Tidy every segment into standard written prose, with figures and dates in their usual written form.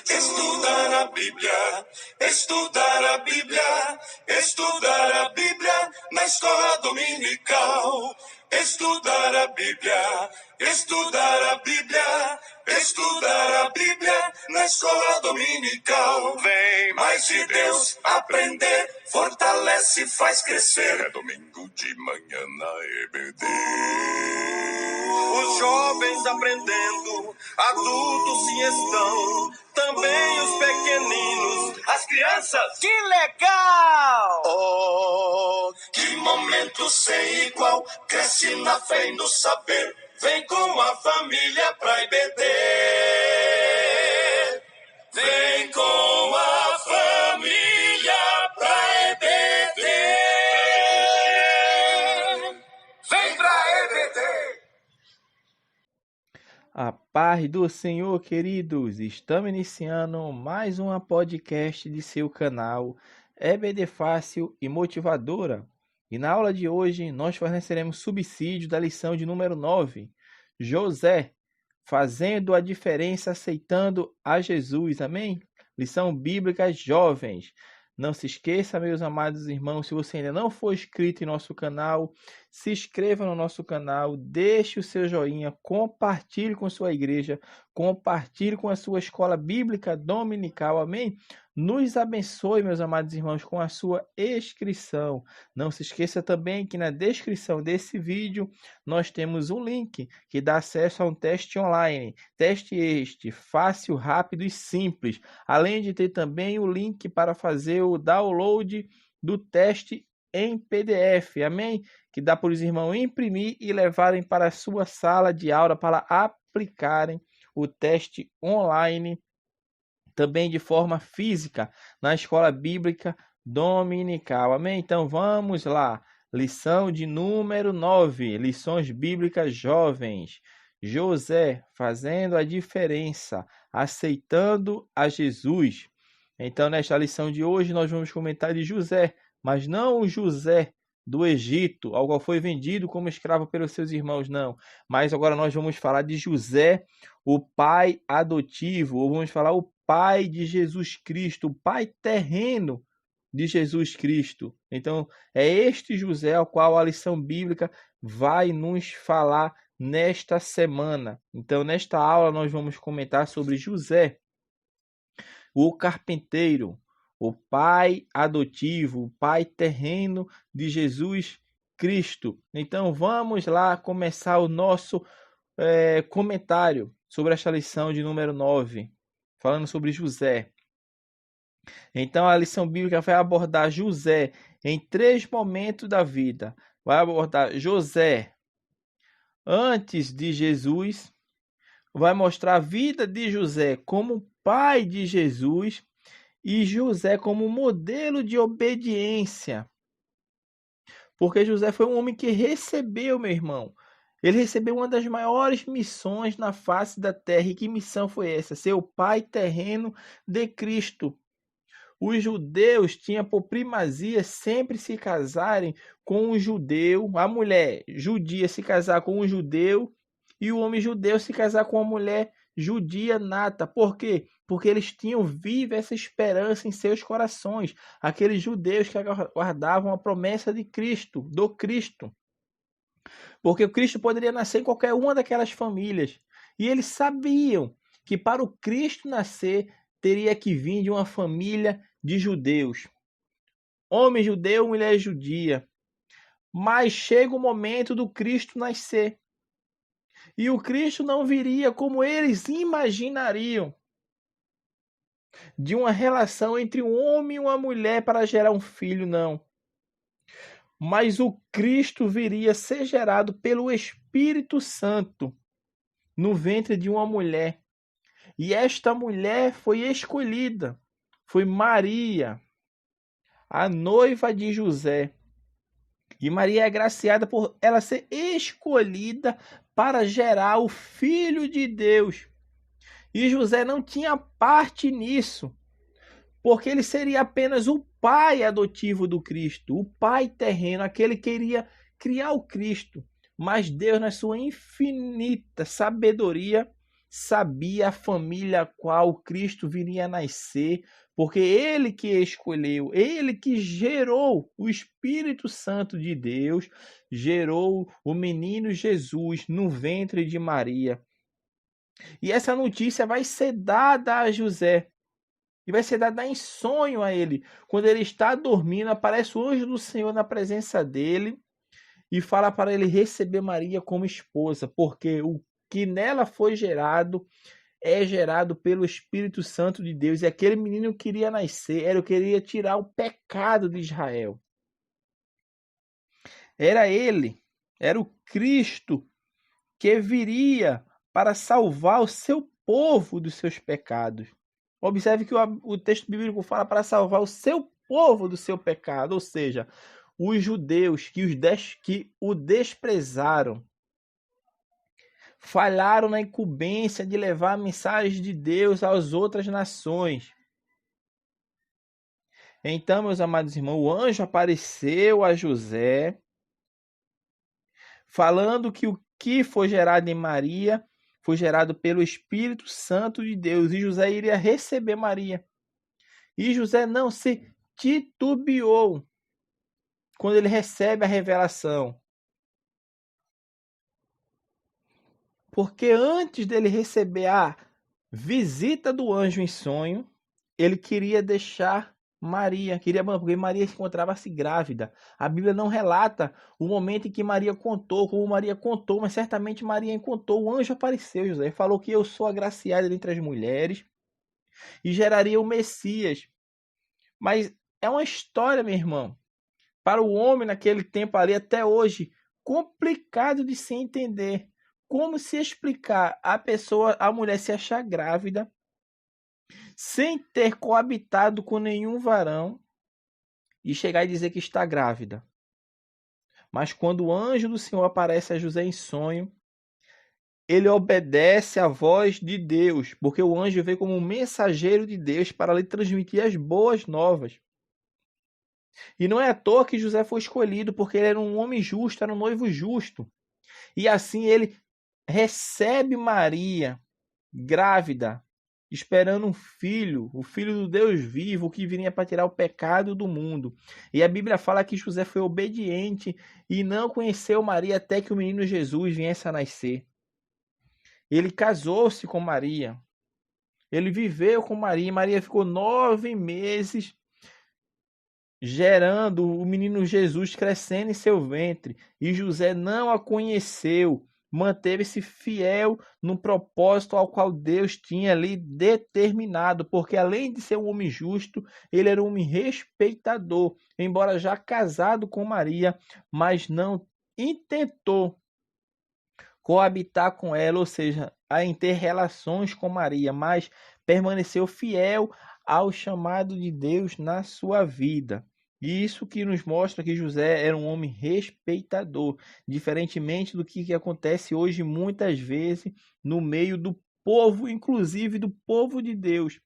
Estudar a Bíblia, estudar a Bíblia, estudar a Bíblia na escola dominical. Estudar a Bíblia, estudar a Bíblia, estudar a Bíblia na escola dominical. Vem mais de Deus aprender, fortalece e faz crescer. É domingo de manhã na EBD. Os jovens aprendendo, adultos sim estão, também os pequeninos, as crianças. Que legal! Oh, que momento sem igual, cresce na fé e no saber, vem com a família pra EBD. Vem com a família pra EBD. Vem pra EBD. A paz do Senhor, queridos! Estamos iniciando mais uma podcast de seu canal EBD Fácil e Motivadora. E na aula de hoje nós forneceremos subsídio da lição de número 9. José, fazendo a diferença, aceitando a Jesus. Amém? Lição bíblica jovens. Não se esqueça, meus amados irmãos, se você ainda não for inscrito em nosso canal, se inscreva no nosso canal, deixe o seu joinha, compartilhe com sua igreja, compartilhe com a sua escola bíblica dominical, amém? Nos abençoe, meus amados irmãos, com a sua inscrição. Não se esqueça também que na descrição desse vídeo nós temos um link que dá acesso a um teste online. Teste este, fácil, rápido e simples. Além de ter também o link para fazer o download do teste em PDF, amém? Que dá para os irmãos imprimir e levarem para a sua sala de aula para aplicarem o teste online, também de forma física, na escola bíblica dominical, amém? Então vamos lá, lição de número 9, lições bíblicas jovens. José, fazendo a diferença, aceitando a Jesus. Então nesta lição de hoje nós vamos comentar de José, mas não o José do Egito, ao qual foi vendido como escravo pelos seus irmãos, não. Mas agora nós vamos falar de José, o pai adotivo, ou vamos falar o pai de Jesus Cristo, o pai terreno de Jesus Cristo. Então, é este José ao qual a lição bíblica vai nos falar nesta semana. Então, nesta aula nós vamos comentar sobre José, o carpinteiro, o pai adotivo, o pai terreno de Jesus Cristo. Então vamos lá começar o nosso comentário sobre esta lição de número 9, falando sobre José. Então a lição bíblica vai abordar José em 3 momentos da vida. Vai abordar José antes de Jesus, vai mostrar a vida de José como pai de Jesus, e José como modelo de obediência. Porque José foi um homem que recebeu, meu irmão. Ele recebeu uma das maiores missões na face da terra. E que missão foi essa? Ser o pai terreno de Cristo. Os judeus tinham por primazia sempre se casarem com um judeu. A mulher judia se casar com um judeu. E o homem judeu se casar com uma mulher judia nata. Por quê? Porque eles tinham viva essa esperança em seus corações. Aqueles judeus que aguardavam a promessa de Cristo, do Cristo. Porque o Cristo poderia nascer em qualquer uma daquelas famílias. E eles sabiam que para o Cristo nascer, teria que vir de uma família de judeus. Homem judeu, mulher judia. Mas chega o momento do Cristo nascer. E o Cristo não viria como eles imaginariam, de uma relação entre um homem e uma mulher para gerar um filho, não. Mas o Cristo viria a ser gerado pelo Espírito Santo no ventre de uma mulher. E esta mulher foi escolhida, foi Maria, a noiva de José. E Maria é agraciada por ela ser escolhida para gerar o Filho de Deus. E José não tinha parte nisso, porque ele seria apenas o pai adotivo do Cristo, o pai terreno, aquele que iria criar o Cristo. Mas Deus, na sua infinita sabedoria, sabia a família a qual Cristo viria a nascer, porque ele que escolheu, ele que gerou o Espírito Santo de Deus, gerou o menino Jesus no ventre de Maria. E essa notícia vai ser dada a José. E vai ser dada em sonho a ele. Quando ele está dormindo, aparece o anjo do Senhor na presença dele e fala para ele receber Maria como esposa, porque o que nela foi gerado é gerado pelo Espírito Santo de Deus. E aquele menino que queria nascer, era o que queria tirar o pecado de Israel. Era ele, era o Cristo que viria para salvar o seu povo dos seus pecados. Observe que o texto bíblico fala para salvar o seu povo do seu pecado, ou seja, os judeus que o desprezaram, falharam na incumbência de levar a mensagem de Deus às outras nações. Então, meus amados irmãos, o anjo apareceu a José, falando que o que foi gerado em Maria foi gerado pelo Espírito Santo de Deus, e José iria receber Maria. E José não se titubeou quando ele recebe a revelação. Porque antes dele receber a visita do anjo em sonho, ele queria deixar Maria, porque Maria encontrava-se grávida. A Bíblia não relata o momento em que Maria contou, como Maria contou, mas certamente Maria contou. O anjo apareceu, José, e falou que eu sou agraciada entre as mulheres e geraria o Messias. Mas é uma história, meu irmão, para o homem naquele tempo ali, até hoje, complicado de se entender. Como se explicar a mulher se achar grávida, sem ter coabitado com nenhum varão, e chegar e dizer que está grávida. Mas quando o anjo do Senhor aparece a José em sonho, ele obedece à voz de Deus, porque o anjo veio como um mensageiro de Deus para lhe transmitir as boas novas. E não é à toa que José foi escolhido, porque ele era um homem justo, era um noivo justo. E assim ele recebe Maria, grávida, esperando um filho, o filho do Deus vivo, que viria para tirar o pecado do mundo. E a Bíblia fala que José foi obediente e não conheceu Maria até que o menino Jesus viesse a nascer. Ele casou-se com Maria. Ele viveu com Maria. Maria ficou 9 meses gerando o menino Jesus, crescendo em seu ventre. E José não a conheceu. Manteve-se fiel no propósito ao qual Deus tinha ali determinado, porque além de ser um homem justo, ele era um homem respeitador, embora já casado com Maria, mas não intentou coabitar com ela, ou seja, em ter relações com Maria, mas permaneceu fiel ao chamado de Deus na sua vida. E isso que nos mostra que José era um homem respeitador, diferentemente do que acontece hoje muitas vezes no meio do povo, inclusive do povo de Deus.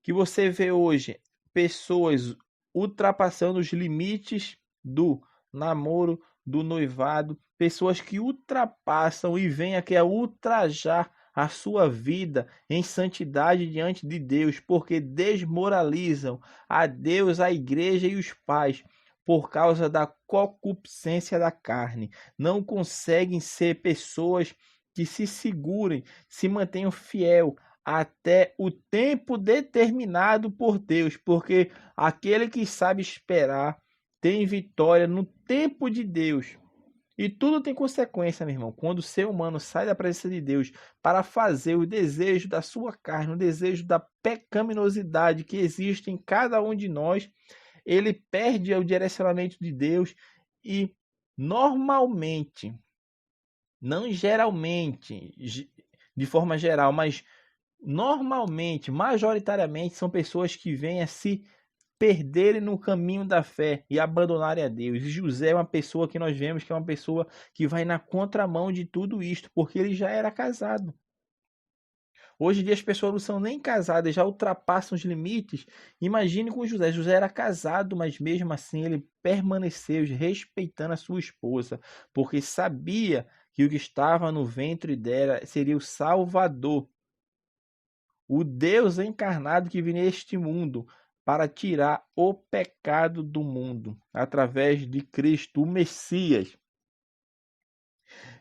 Que você vê hoje pessoas ultrapassando os limites do namoro, do noivado, pessoas que ultrapassam e vêm aqui a ultrajar a sua vida em santidade diante de Deus, porque desmoralizam a Deus, a igreja e os pais por causa da concupiscência da carne. Não conseguem ser pessoas que se segurem, se mantenham fiel até o tempo determinado por Deus, porque aquele que sabe esperar tem vitória no tempo de Deus. E tudo tem consequência, meu irmão. Quando o ser humano sai da presença de Deus para fazer o desejo da sua carne, o desejo da pecaminosidade que existe em cada um de nós, ele perde o direcionamento de Deus e normalmente, não geralmente, de forma geral, mas normalmente, majoritariamente, são pessoas que vêm a se perderem no caminho da fé e abandonarem a Deus. E José é uma pessoa que nós vemos que é uma pessoa que vai na contramão de tudo isto, porque ele já era casado. Hoje em dia as pessoas não são nem casadas, já ultrapassam os limites. Imagine com José. José era casado, mas mesmo assim ele permaneceu respeitando a sua esposa, porque sabia que o que estava no ventre dela seria o Salvador, o Deus encarnado que viria a este mundo para tirar o pecado do mundo, através de Cristo, o Messias.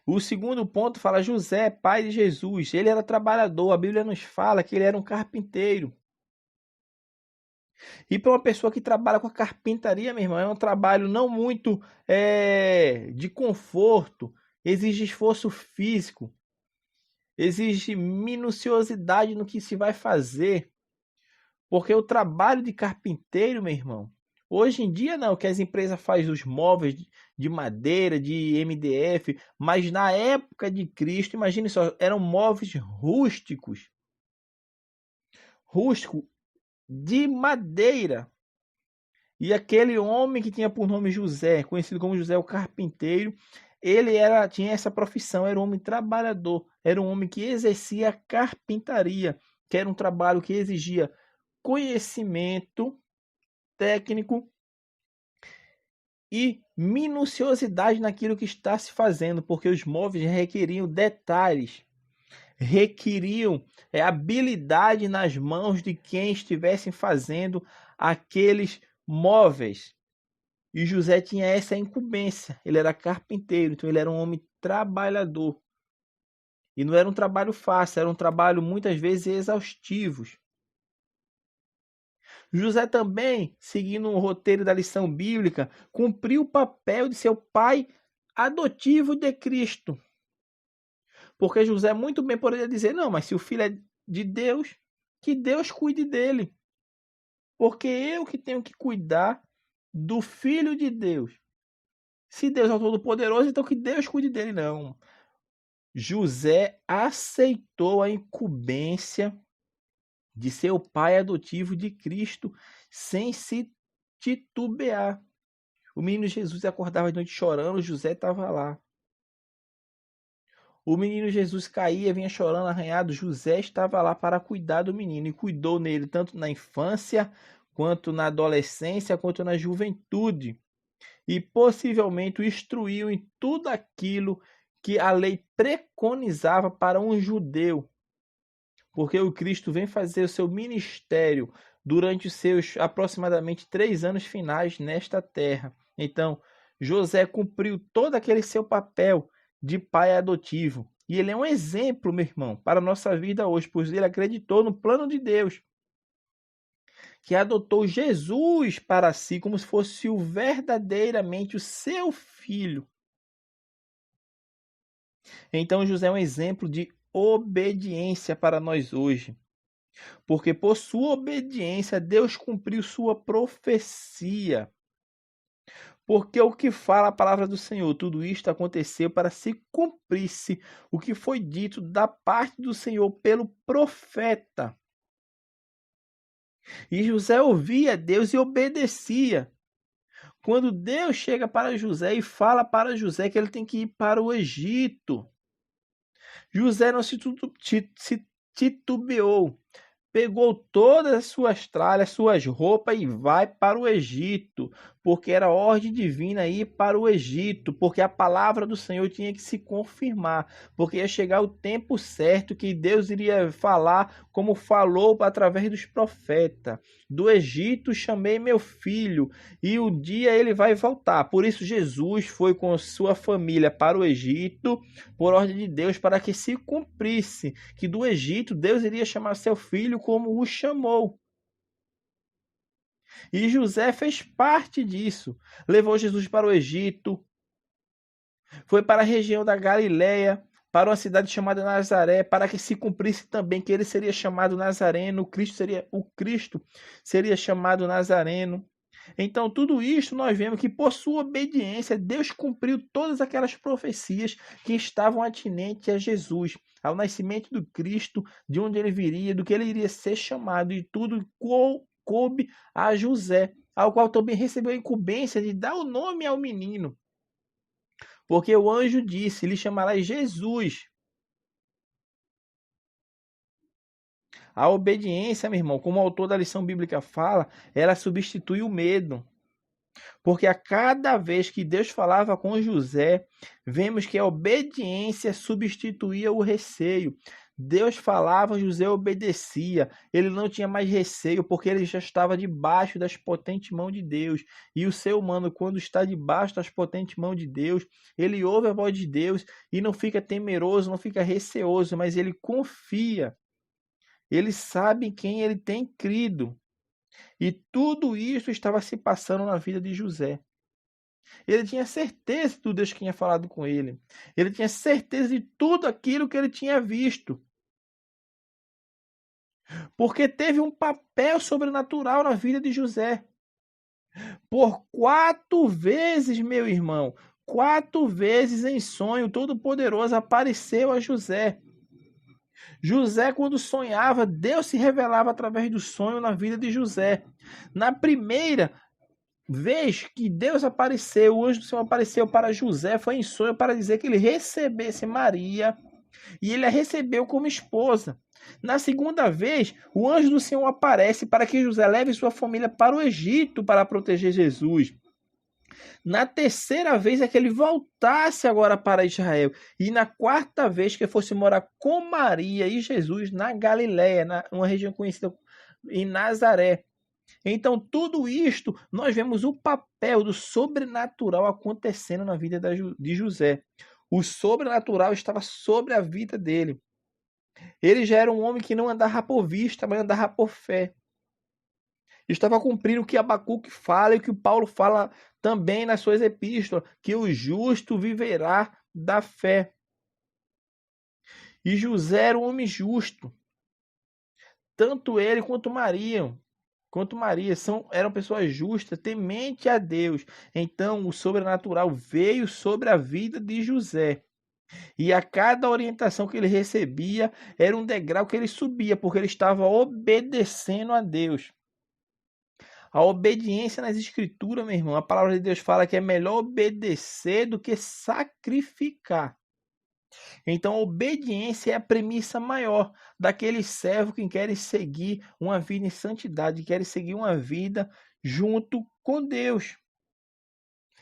O segundo ponto fala José, pai de Jesus. Ele era trabalhador. A Bíblia nos fala que ele era um carpinteiro. E para uma pessoa que trabalha com a carpintaria, meu irmão, é um trabalho não muito de conforto. Exige esforço físico. Exige minuciosidade no que se vai fazer. Porque o trabalho de carpinteiro, meu irmão, hoje em dia não, que as empresas fazem os móveis de madeira, de MDF, mas na época de Cristo, imagine só, eram móveis rústicos de madeira. E aquele homem que tinha por nome José, conhecido como José o carpinteiro, ele tinha essa profissão, era um homem trabalhador, era um homem que exercia a carpintaria, que era um trabalho que exigia conhecimento técnico e minuciosidade naquilo que está se fazendo, porque os móveis requeriam detalhes, requeriam habilidade nas mãos de quem estivesse fazendo aqueles móveis. E José tinha essa incumbência, ele era carpinteiro, então ele era um homem trabalhador. E não era um trabalho fácil, era um trabalho muitas vezes exaustivo. José também, seguindo o roteiro da lição bíblica, cumpriu o papel de seu pai adotivo de Cristo. Porque José muito bem poderia dizer, não, mas se o filho é de Deus, que Deus cuide dele. Porque eu que tenho que cuidar do filho de Deus. Se Deus é o Todo-Poderoso, então que Deus cuide dele, não. José aceitou a incumbência de seu pai adotivo de Cristo, sem se titubear. O menino Jesus acordava de noite chorando, José estava lá. O menino Jesus caía, vinha chorando, arranhado, José estava lá para cuidar do menino e cuidou nele tanto na infância, quanto na adolescência, quanto na juventude. E possivelmente o instruiu em tudo aquilo que a lei preconizava para um judeu. Porque o Cristo vem fazer o seu ministério durante os seus aproximadamente 3 anos finais nesta terra. Então, José cumpriu todo aquele seu papel de pai adotivo. E ele é um exemplo, meu irmão, para a nossa vida hoje, pois ele acreditou no plano de Deus, que adotou Jesus para si como se fosse verdadeiramente o seu filho. Então, José é um exemplo de obediência para nós hoje. Porque por sua obediência, Deus cumpriu sua profecia. Porque o que fala a palavra do Senhor, tudo isto aconteceu para se cumprisse o que foi dito da parte do Senhor pelo profeta. E José ouvia Deus e obedecia. Quando Deus chega para José e fala para José que ele tem que ir para o Egito, José não se titubeou. Pegou todas as suas tralhas, suas roupas e vai para o Egito, porque era ordem divina ir para o Egito, porque a palavra do Senhor tinha que se confirmar, porque ia chegar o tempo certo que Deus iria falar como falou através dos profetas. Do Egito chamei meu filho e o dia ele vai voltar. Por isso Jesus foi com sua família para o Egito, por ordem de Deus, para que se cumprisse que do Egito Deus iria chamar seu filho como o chamou. E José fez parte disso. Levou Jesus para o Egito, foi para a região da Galileia, para uma cidade chamada Nazaré, para que se cumprisse também que ele seria chamado Nazareno, o Cristo seria chamado Nazareno. Então, tudo isso nós vemos que por sua obediência, Deus cumpriu todas aquelas profecias que estavam atinentes a Jesus, ao nascimento do Cristo, de onde ele viria, do que ele iria ser chamado, e tudo coube a José, ao qual também recebeu a incumbência de dar o nome ao menino. Porque o anjo disse, lhe chamarás Jesus. A obediência, meu irmão, como o autor da lição bíblica fala, ela substitui o medo. Porque a cada vez que Deus falava com José, vemos que a obediência substituía o receio. Deus falava, José obedecia. Ele não tinha mais receio, porque ele já estava debaixo das potentes mãos de Deus. E o ser humano, quando está debaixo das potentes mãos de Deus, ele ouve a voz de Deus e não fica temeroso, não fica receoso, mas ele confia. Ele sabe em quem ele tem crido. E tudo isso estava se passando na vida de José. Ele tinha certeza do Deus que tinha falado com ele. Ele tinha certeza de tudo aquilo que ele tinha visto. Porque teve um papel sobrenatural na vida de José. Por 4 vezes, meu irmão, 4 vezes em sonho, Todo-Poderoso apareceu a José. José, quando sonhava, Deus se revelava através do sonho na vida de José. Na primeira vez que Deus apareceu, o anjo do Senhor apareceu para José, foi em sonho para dizer que ele recebesse Maria e ele a recebeu como esposa. Na segunda vez, o anjo do Senhor aparece para que José leve sua família para o Egito para proteger Jesus. Na terceira vez é que ele voltasse agora para Israel. E na quarta vez que ele fosse morar com Maria e Jesus na Galiléia, numa região conhecida em Nazaré. Então, tudo isto, nós vemos o papel do sobrenatural acontecendo na vida de José. O sobrenatural estava sobre a vida dele. Ele já era um homem que não andava por vista, mas andava por fé. Estava cumprindo o que Abacuque fala e o que Paulo fala também nas suas epístolas, que o justo viverá da fé. E José era um homem justo. Tanto ele quanto Maria eram pessoas justas, temente a Deus. Então o sobrenatural veio sobre a vida de José. E a cada orientação que ele recebia era um degrau que ele subia, porque ele estava obedecendo a Deus. A obediência nas escrituras, meu irmão, a palavra de Deus fala que é melhor obedecer do que sacrificar. Então, a obediência é a premissa maior daqueles servos que querem seguir uma vida em santidade, querem seguir uma vida junto com Deus.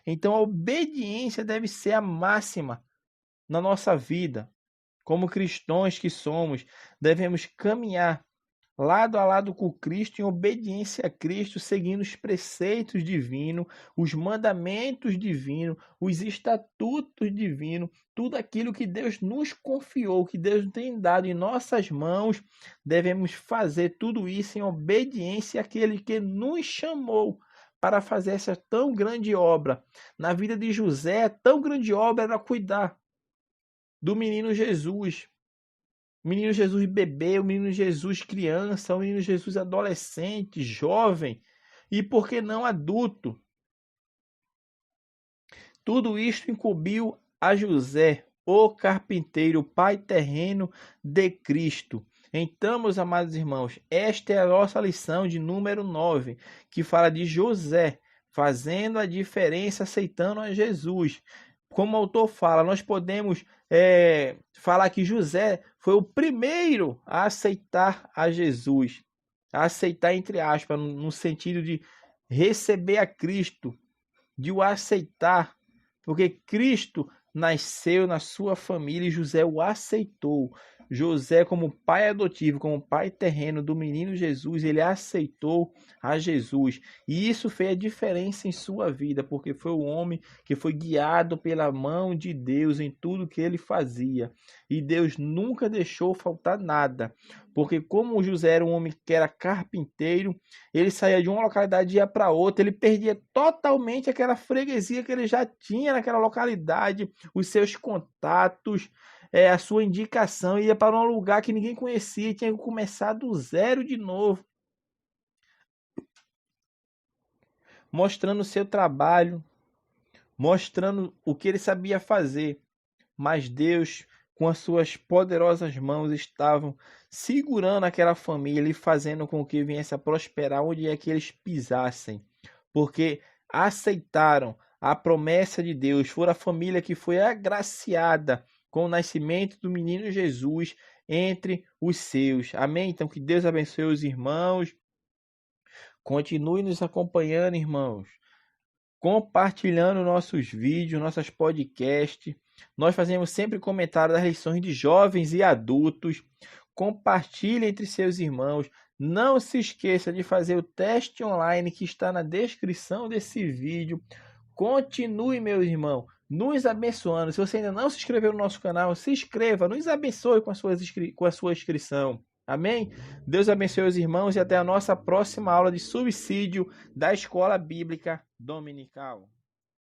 Então, a obediência deve ser a máxima na nossa vida. Como cristãos que somos, devemos caminhar lado a lado com Cristo, em obediência a Cristo, seguindo os preceitos divinos, os mandamentos divinos, os estatutos divinos, tudo aquilo que Deus nos confiou, que Deus tem dado em nossas mãos, devemos fazer tudo isso em obediência àquele que nos chamou para fazer essa tão grande obra. Na vida de José, tão grande obra era cuidar do menino Jesus. O menino Jesus bebê, o menino Jesus criança, o menino Jesus adolescente, jovem e, por que não, adulto. Tudo isto incumbiu a José, o carpinteiro, pai terreno de Cristo. Então, meus amados irmãos, esta é a nossa lição de número 9, que fala de José fazendo a diferença, aceitando a Jesus. Como o autor fala, nós podemos falar que José foi o primeiro a aceitar a Jesus. A aceitar, entre aspas, no sentido de receber a Cristo, de o aceitar. Porque Cristo nasceu na sua família e José o aceitou. José, como pai adotivo, como pai terreno do menino Jesus, ele aceitou a Jesus. E isso fez a diferença em sua vida, porque foi o homem que foi guiado pela mão de Deus em tudo que ele fazia. E Deus nunca deixou faltar nada. Porque como José era um homem que era carpinteiro, ele saía de uma localidade e ia para outra, ele perdia totalmente aquela freguesia que ele já tinha naquela localidade, os seus contatos, a sua indicação, ia para um lugar que ninguém conhecia, tinha que começar do zero de novo, mostrando o seu trabalho, mostrando o que ele sabia fazer. Mas Deus, com as suas poderosas mãos, estavam segurando aquela família e fazendo com que viesse a prosperar onde é que eles pisassem, porque aceitaram a promessa de Deus. Foi a família que foi agraciada com o nascimento do menino Jesus entre os seus. Amém? Então, que Deus abençoe os irmãos. Continue nos acompanhando, irmãos. Compartilhando nossos vídeos, nossas podcasts. Nós fazemos sempre comentário das lições de jovens e adultos. Compartilhe entre seus irmãos. Não se esqueça de fazer o teste online que está na descrição desse vídeo. Continue, meu irmão, nos abençoando. Se você ainda não se inscreveu no nosso canal, se inscreva, nos abençoe com a sua inscrição. Amém? Deus abençoe os irmãos e até a nossa próxima aula de subsídio da Escola Bíblica Dominical.